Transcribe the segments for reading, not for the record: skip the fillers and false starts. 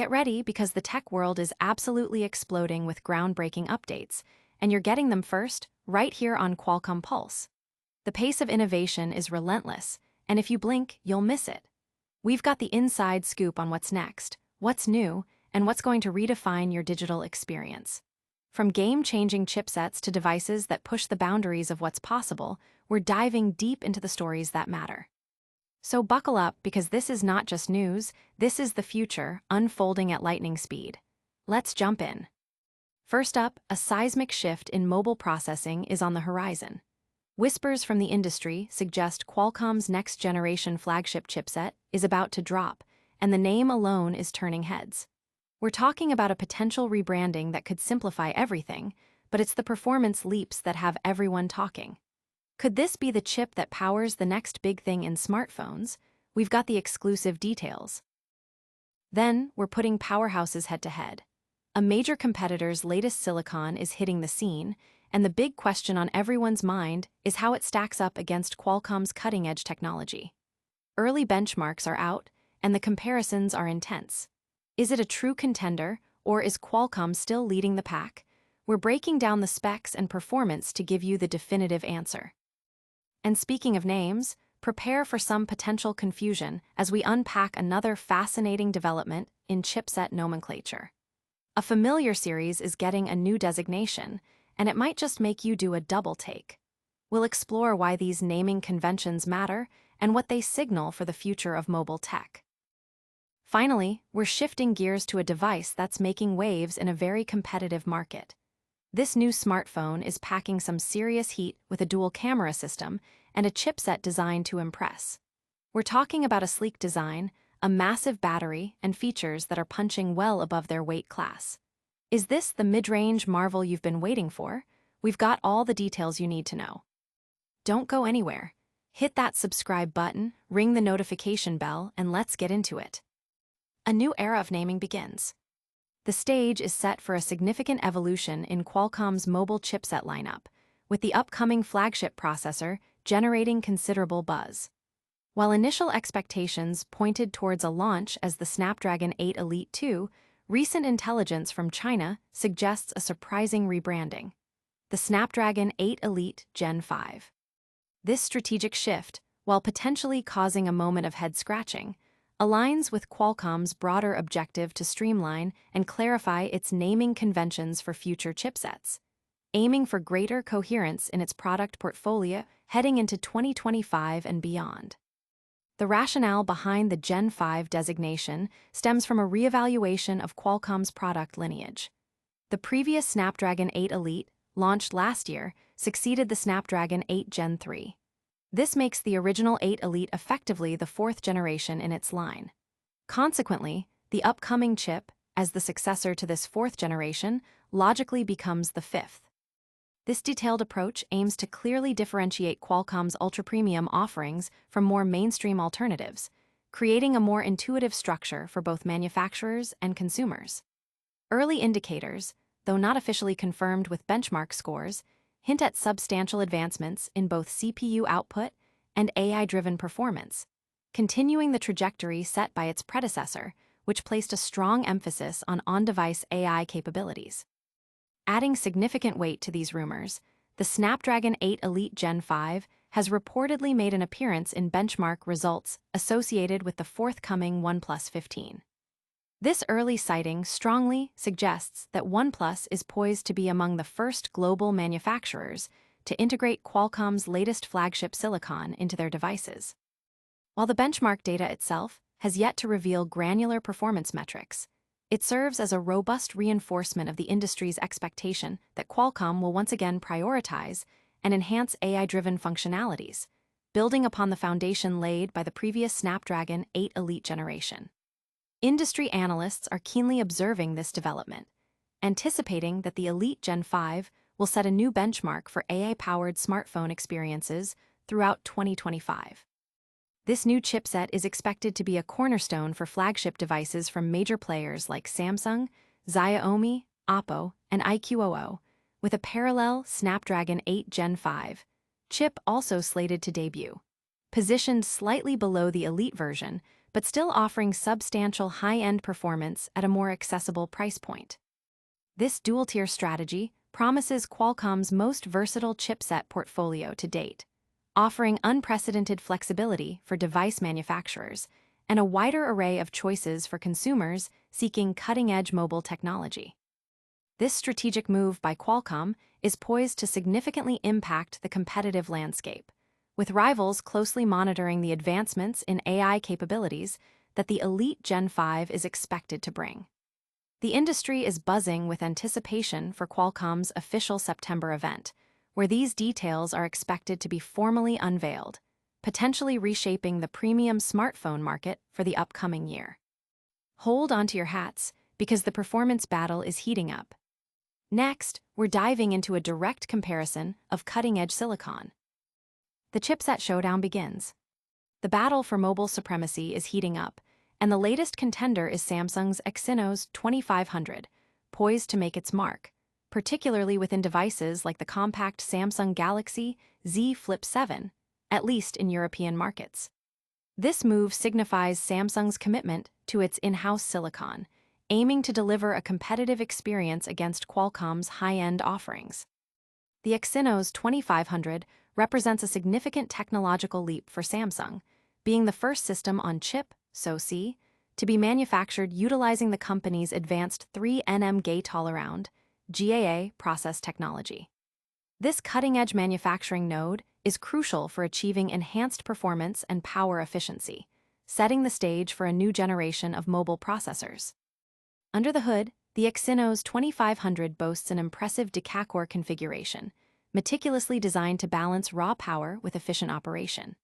Get ready because the tech world is absolutely exploding with groundbreaking updates, and you're getting them first, right here on Qualcomm Pulse. The pace of innovation is relentless, and if you blink, you'll miss it. We've got the inside scoop on what's next, what's new, and what's going to redefine your digital experience. From game-changing chipsets to devices that push the boundaries of what's possible, we're diving deep into the stories that matter. So buckle up because this is not just news, this is the future unfolding at lightning speed. Let's jump in. First up, a seismic shift in mobile processing is on the horizon. Whispers from the industry suggest Qualcomm's next-generation flagship chipset is about to drop, and the name alone is turning heads. We're talking about a potential rebranding that could simplify everything, but it's the performance leaps that have everyone talking. Could this be the chip that powers the next big thing in smartphones? We've got the exclusive details. Then, we're putting powerhouses head-to-head. A major competitor's latest silicon is hitting the scene, and the big question on everyone's mind is how it stacks up against Qualcomm's cutting-edge technology. Early benchmarks are out, and the comparisons are intense. Is it a true contender, or is Qualcomm still leading the pack? We're breaking down the specs and performance to give you the definitive answer. And speaking of names, prepare for some potential confusion as we unpack another fascinating development in chipset nomenclature. A familiar series is getting a new designation, and it might just make you do a double take. We'll explore why these naming conventions matter and what they signal for the future of mobile tech. Finally, we're shifting gears to a device that's making waves in a very competitive market. This new smartphone is packing some serious heat with a dual camera system and a chipset designed to impress. We're talking about a sleek design, a massive battery, and features that are punching well above their weight class. Is this the mid-range marvel you've been waiting for? We've got all the details you need to know. Don't go anywhere. Hit that subscribe button, ring the notification bell, and let's get into it. A new era of naming begins. The stage is set for a significant evolution in Qualcomm's mobile chipset lineup, with the upcoming flagship processor generating considerable buzz. While initial expectations pointed towards a launch as the Snapdragon 8 Elite 2, recent intelligence from China suggests a surprising rebranding: the Snapdragon 8 Elite Gen 5. This strategic shift, while potentially causing a moment of head-scratching, aligns with Qualcomm's broader objective to streamline and clarify its naming conventions for future chipsets, aiming for greater coherence in its product portfolio heading into 2025 and beyond. The rationale behind the Gen 5 designation stems from a reevaluation of Qualcomm's product lineage. The previous Snapdragon 8 Elite, launched last year, succeeded the Snapdragon 8 Gen 3. This makes the original 8 Elite effectively the fourth generation in its line. Consequently, the upcoming chip, as the successor to this fourth generation, logically becomes the fifth. This detailed approach aims to clearly differentiate Qualcomm's ultra-premium offerings from more mainstream alternatives, creating a more intuitive structure for both manufacturers and consumers. Early indicators, though not officially confirmed with benchmark scores, hint at substantial advancements in both CPU output and AI-driven performance, continuing the trajectory set by its predecessor, which placed a strong emphasis on on-device AI capabilities. Adding significant weight to these rumors, the Snapdragon 8 Elite Gen 5 has reportedly made an appearance in benchmark results associated with the forthcoming OnePlus 15. This early sighting strongly suggests that OnePlus is poised to be among the first global manufacturers to integrate Qualcomm's latest flagship silicon into their devices. While the benchmark data itself has yet to reveal granular performance metrics, it serves as a robust reinforcement of the industry's expectation that Qualcomm will once again prioritize and enhance AI-driven functionalities, building upon the foundation laid by the previous Snapdragon 8 Elite generation. Industry analysts are keenly observing this development, anticipating that the Elite Gen 5 will set a new benchmark for AI-powered smartphone experiences throughout 2025. This new chipset is expected to be a cornerstone for flagship devices from major players like Samsung, Xiaomi, Oppo, and iQOO, with a parallel Snapdragon 8 Gen 5 chip also slated to debut. Positioned slightly below the Elite version, but still offering substantial high-end performance at a more accessible price point. This dual-tier strategy promises Qualcomm's most versatile chipset portfolio to date, offering unprecedented flexibility for device manufacturers and a wider array of choices for consumers seeking cutting-edge mobile technology. This strategic move by Qualcomm is poised to significantly impact the competitive landscape, with rivals closely monitoring the advancements in AI capabilities that the Elite Gen 5 is expected to bring. The industry is buzzing with anticipation for Qualcomm's official September event, where these details are expected to be formally unveiled, potentially reshaping the premium smartphone market for the upcoming year. Hold onto your hats, because the performance battle is heating up. Next, we're diving into a direct comparison of cutting-edge silicon. The chipset showdown begins. The battle for mobile supremacy is heating up, and the latest contender is Samsung's Exynos 2500, poised to make its mark, particularly within devices like the compact Samsung Galaxy Z Flip 7, at least in European markets. This move signifies Samsung's commitment to its in-house silicon, aiming to deliver a competitive experience against Qualcomm's high-end offerings. The Exynos 2500 represents a significant technological leap for Samsung, being the first system on chip, SoC, to be manufactured utilizing the company's advanced 3nm gate-all-around (GAA) process technology. This cutting-edge manufacturing node is crucial for achieving enhanced performance and power efficiency, setting the stage for a new generation of mobile processors. Under the hood, the Exynos 2500 boasts an impressive decacore configuration, meticulously designed to balance raw power with efficient operation.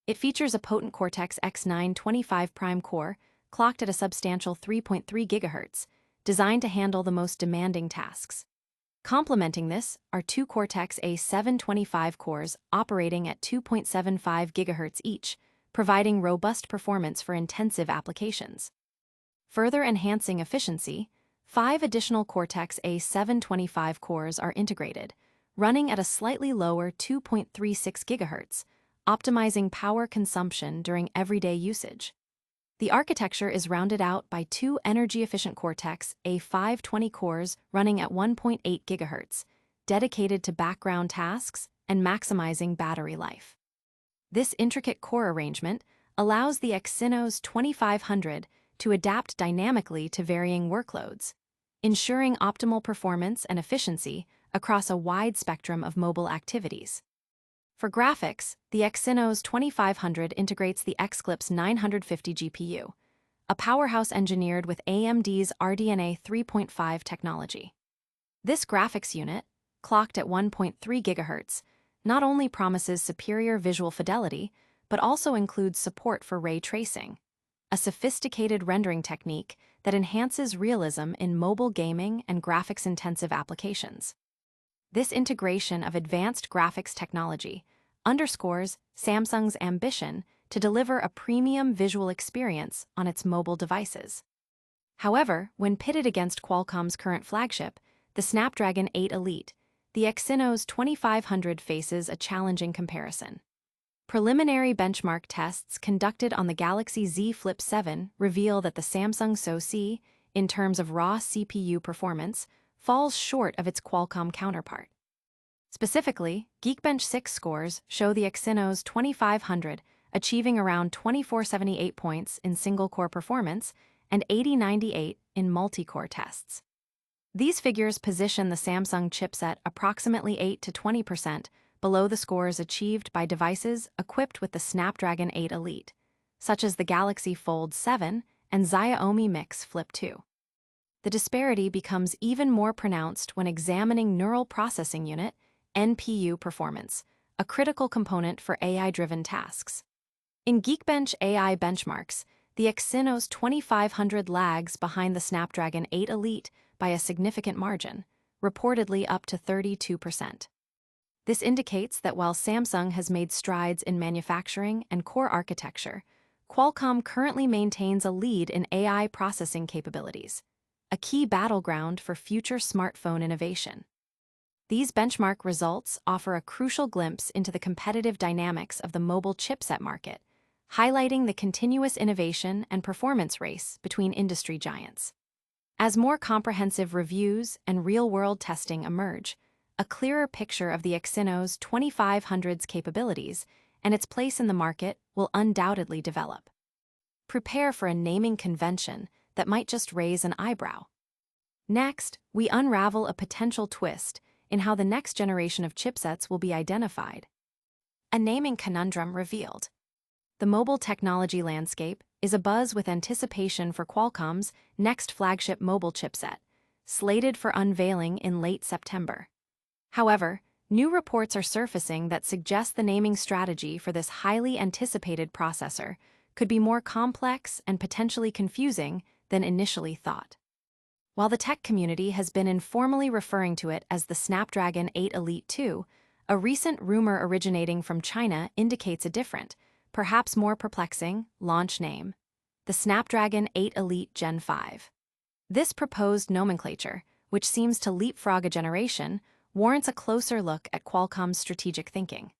It features a potent Cortex-X9 25 prime core, clocked at a substantial 3.3 GHz, designed to handle the most demanding tasks. Complementing this are two Cortex-A7 25 cores operating at 2.75 GHz each, providing robust performance for intensive applications. Further enhancing efficiency, 5 additional Cortex-A7 25 cores are integrated, running at a slightly lower 2.36 GHz, optimizing power consumption during everyday usage. The architecture is rounded out by 2 energy-efficient Cortex-A5 20 cores running at 1.8 GHz, dedicated to background tasks and maximizing battery life. This intricate core arrangement allows the Exynos 2500 to adapt dynamically to varying workloads, ensuring optimal performance and efficiency across a wide spectrum of mobile activities. For graphics, the Exynos 2500 integrates the Xclipse 950 GPU, a powerhouse engineered with AMD's RDNA 3.5 technology. This graphics unit, clocked at 1.3 GHz, not only promises superior visual fidelity, but also includes support for ray tracing, a sophisticated rendering technique that enhances realism in mobile gaming and graphics-intensive applications. This integration of advanced graphics technology underscores Samsung's ambition to deliver a premium visual experience on its mobile devices. However, when pitted against Qualcomm's current flagship, the Snapdragon 8 Elite, the Exynos 2500 faces a challenging comparison. Preliminary benchmark tests conducted on the Galaxy Z Flip 7 reveal that the Samsung SoC, in terms of raw CPU performance, falls short of its Qualcomm counterpart. Specifically, Geekbench 6 scores show the Exynos 2500 achieving around 2478 points in single-core performance and 8098 in multi-core tests. These figures position the Samsung chipset approximately 8 to 20% below the scores achieved by devices equipped with the Snapdragon 8 Elite, such as the Galaxy Fold 7 and Xiaomi Mix Flip 2. The disparity becomes even more pronounced when examining neural processing unit (NPU) performance, a critical component for AI-driven tasks. In Geekbench AI benchmarks, the Exynos 2500 lags behind the Snapdragon 8 Elite by a significant margin, reportedly up to 32%. This indicates that while Samsung has made strides in manufacturing and core architecture, Qualcomm currently maintains a lead in AI processing capabilities, a key battleground for future smartphone innovation. These benchmark results offer a crucial glimpse into the competitive dynamics of the mobile chipset market, highlighting the continuous innovation and performance race between industry giants. As more comprehensive reviews and real-world testing emerge, a clearer picture of the Exynos 2500's capabilities and its place in the market will undoubtedly develop. Prepare for a naming convention that might just raise an eyebrow. Next, we unravel a potential twist in how the next generation of chipsets will be identified. A naming conundrum revealed. The mobile technology landscape is abuzz with anticipation for Qualcomm's next flagship mobile chipset, slated for unveiling in late September. However, new reports are surfacing that suggest the naming strategy for this highly anticipated processor could be more complex and potentially confusing than initially thought. While the tech community has been informally referring to it as the Snapdragon 8 Elite 2, a recent rumor originating from China indicates a different, perhaps more perplexing, launch name: the Snapdragon 8 Elite Gen 5. This proposed nomenclature, which seems to leapfrog a generation, warrants a closer look at Qualcomm's strategic thinking.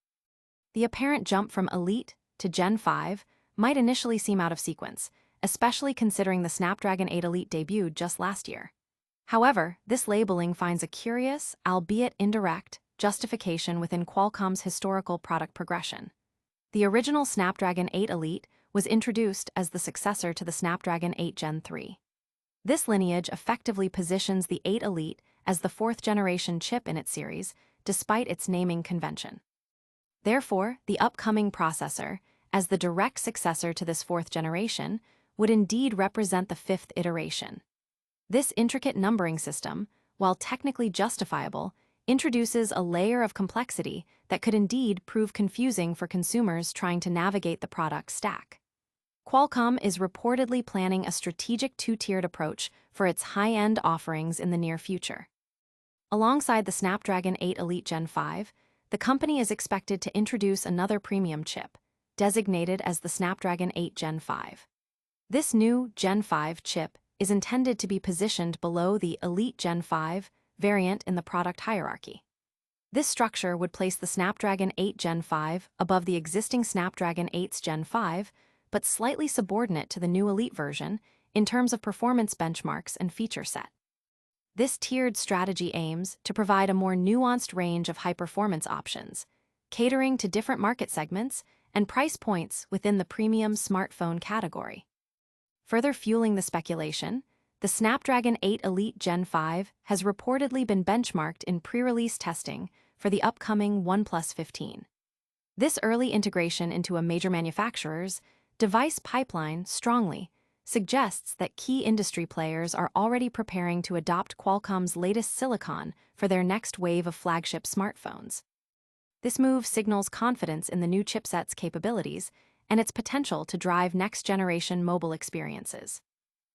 The apparent jump from Elite to Gen 5 might initially seem out of sequence, especially considering the Snapdragon 8 Elite debuted just last year. However, this labeling finds a curious, albeit indirect, justification within Qualcomm's historical product progression. The original Snapdragon 8 Elite was introduced as the successor to the Snapdragon 8 Gen 3. This lineage effectively positions the 8 Elite as the fourth-generation chip in its series, despite its naming convention. Therefore, the upcoming processor, as the direct successor to this fourth generation, would indeed represent the fifth iteration. This intricate numbering system, while technically justifiable, introduces a layer of complexity that could indeed prove confusing for consumers trying to navigate the product stack. Qualcomm is reportedly planning a strategic two-tiered approach for its high-end offerings in the near future. Alongside the Snapdragon 8 Elite Gen 5, the company is expected to introduce another premium chip, designated as the Snapdragon 8 Gen 5. This new Gen 5 chip is intended to be positioned below the Elite Gen 5 variant in the product hierarchy. This structure would place the Snapdragon 8 Gen 5 above the existing Snapdragon 8's Gen 5, but slightly subordinate to the new Elite version in terms of performance benchmarks and feature set. This tiered strategy aims to provide a more nuanced range of high-performance options, catering to different market segments and price points within the premium smartphone category. Further fueling the speculation, the Snapdragon 8 Elite Gen 5 has reportedly been benchmarked in pre-release testing for the upcoming OnePlus 15. This early integration into a major manufacturer's device pipeline strongly suggests that key industry players are already preparing to adopt Qualcomm's latest silicon for their next wave of flagship smartphones. This move signals confidence in the new chipset's capabilities and its potential to drive next-generation mobile experiences.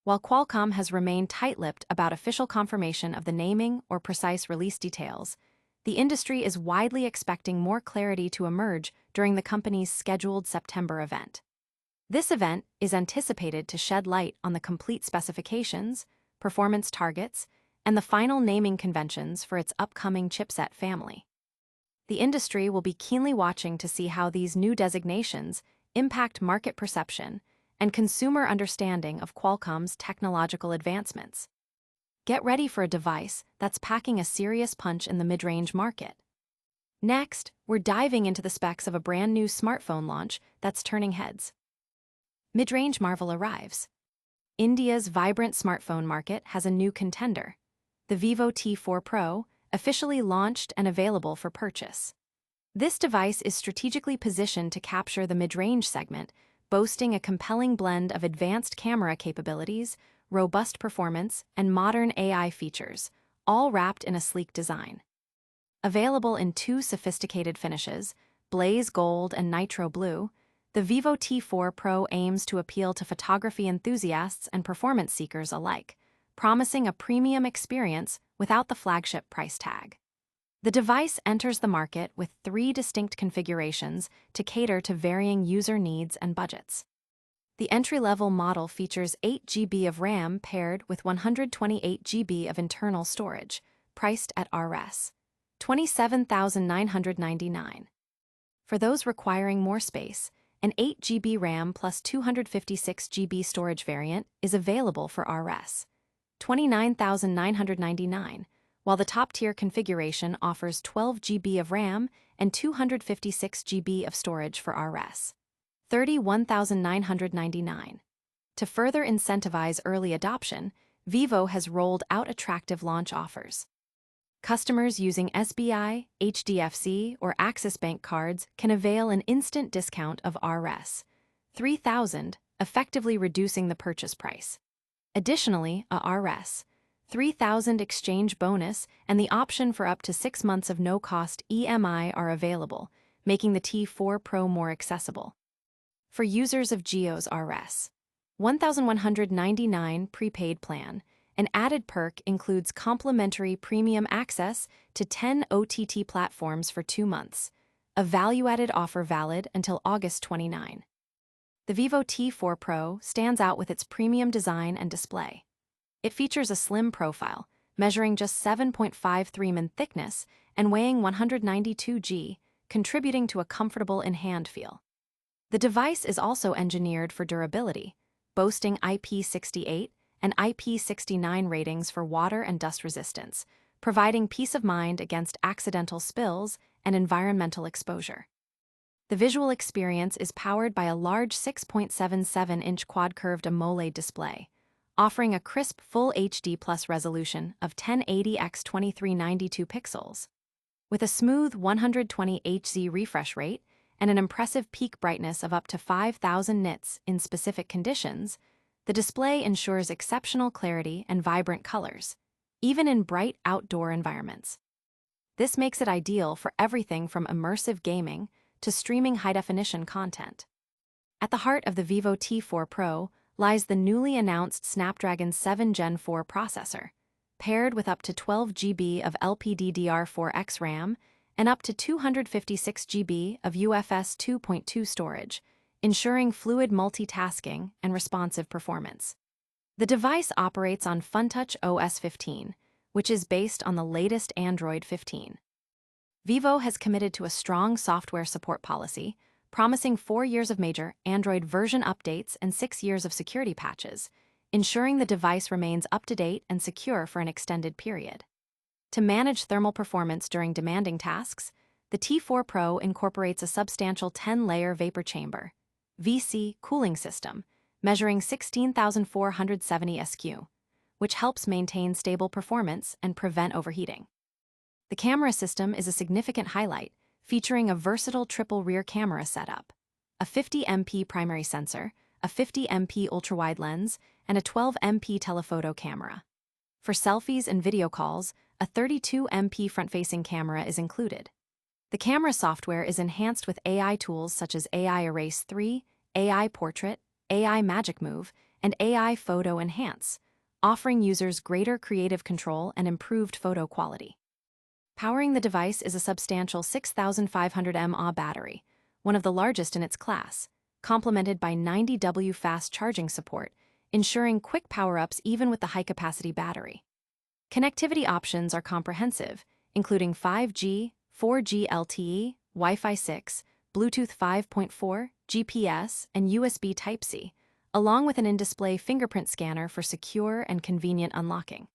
While Qualcomm has remained tight-lipped about official confirmation of the naming or precise release details, the industry is widely expecting more clarity to emerge during the company's scheduled September event. This event is anticipated to shed light on the complete specifications, performance targets, and the final naming conventions for its upcoming chipset family. The industry will be keenly watching to see how these new designations impact market perception and consumer understanding of Qualcomm's technological advancements. Get ready for a device that's packing a serious punch in the mid-range market. Next, we're diving into the specs of a brand new smartphone launch that's turning heads. Mid-range marvel arrives. India's vibrant smartphone market has a new contender. The Vivo T4 Pro, officially launched and available for purchase. This device is strategically positioned to capture the mid-range segment, boasting a compelling blend of advanced camera capabilities, robust performance, and modern AI features, all wrapped in a sleek design. Available in two sophisticated finishes, blaze gold and nitro blue, the Vivo T4 Pro aims to appeal to photography enthusiasts and performance seekers alike, promising a premium experience without the flagship price tag. The device enters the market with 3 distinct configurations to cater to varying user needs and budgets. The entry-level model features 8 GB of RAM paired with 128 GB of internal storage, priced at Rs. $27,999. For those requiring more space, An 8 GB RAM plus 256 GB storage variant is available for Rs. 29,999, while the top-tier configuration offers 12 GB of RAM and 256 GB of storage for Rs. 31,999. To further incentivize early adoption, Vivo has rolled out attractive launch offers. Customers using SBI, HDFC, or Axis Bank cards can avail an instant discount of Rs. 3,000, effectively reducing the purchase price. Additionally, a Rs. 3,000 exchange bonus and the option for up to 6 months of no-cost EMI are available, making the T4 Pro more accessible. For users of Jio's Rs. 1,199 prepaid plan, an added perk includes complimentary premium access to 10 OTT platforms for 2 months, a value-added offer valid until August 29. The Vivo T4 Pro stands out with its premium design and display. It features a slim profile, measuring just 7.53 mm in thickness and weighing 192 g, contributing to a comfortable in-hand feel. The device is also engineered for durability, boasting IP68 and IP69 ratings for water and dust resistance, providing peace of mind against accidental spills and environmental exposure. The visual experience is powered by a large 6.77-inch quad-curved AMOLED display, offering a crisp Full HD Plus resolution of 1080 x 2392 pixels. With a smooth 120 Hz refresh rate and an impressive peak brightness of up to 5,000 nits in specific conditions, the display ensures exceptional clarity and vibrant colors, even in bright outdoor environments. This makes it ideal for everything from immersive gaming to streaming high-definition content. At the heart of the Vivo T4 Pro lies the newly announced Snapdragon 7 Gen 4 processor, paired with up to 12 GB of LPDDR4X RAM and up to 256 GB of UFS 2.2 storage, ensuring fluid multitasking and responsive performance. The device operates on FunTouch OS 15, which is based on the latest Android 15. Vivo has committed to a strong software support policy, promising 4 years of major Android version updates and 6 years of security patches, ensuring the device remains up-to-date and secure for an extended period. To manage thermal performance during demanding tasks, the T4 Pro incorporates a substantial 10-layer vapor chamber (VC) cooling system, measuring 16,470 SQ, which helps maintain stable performance and prevent overheating. The camera system is a significant highlight, featuring a versatile triple rear camera setup, a 50MP primary sensor, a 50MP ultra-wide lens, and a 12MP telephoto camera. For selfies and video calls, a 32MP front-facing camera is included. The camera software is enhanced with AI tools such as AI Erase 3, AI Portrait, AI Magic Move, and AI Photo Enhance, offering users greater creative control and improved photo quality. Powering the device is a substantial 6,500 mAh battery, one of the largest in its class, complemented by 90W fast charging support, ensuring quick power-ups even with the high-capacity battery. Connectivity options are comprehensive, including 5G, 4G LTE, Wi-Fi 6, Bluetooth 5.4, GPS, and USB Type-C, along with an in-display fingerprint scanner for secure and convenient unlocking.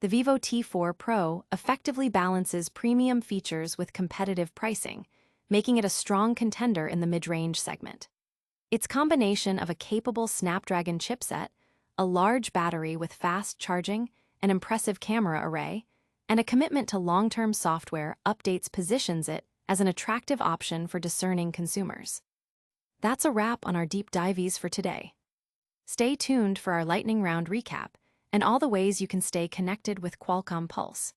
The Vivo T4 Pro effectively balances premium features with competitive pricing, making it a strong contender in the mid-range segment. Its combination of a capable Snapdragon chipset, a large battery with fast charging, an impressive camera array, and a commitment to long-term software updates positions it as an attractive option for discerning consumers. That's a wrap on our deep dives for today. Stay tuned for our lightning round recap and all the ways you can stay connected with Qualcomm Pulse.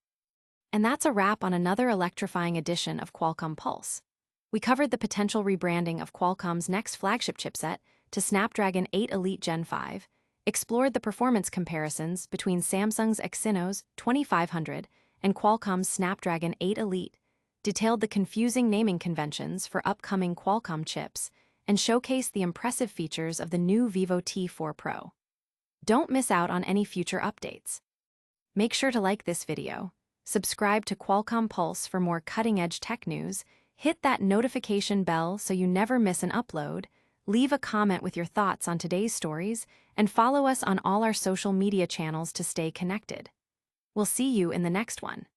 And that's a wrap on another electrifying edition of Qualcomm Pulse. We covered the potential rebranding of Qualcomm's next flagship chipset to Snapdragon 8 Elite Gen 5, explored the performance comparisons between Samsung's Exynos 2500 and Qualcomm's Snapdragon 8 Elite, detailed the confusing naming conventions for upcoming Qualcomm chips, and showcased the impressive features of the new Vivo T4 Pro. Don't miss out on any future updates. Make sure to like this video, subscribe to Qualcomm Pulse for more cutting-edge tech news, Hit that notification bell so you never miss an upload, leave a comment with your thoughts on today's stories, and follow us on all our social media channels to stay connected. We'll see you in the next one.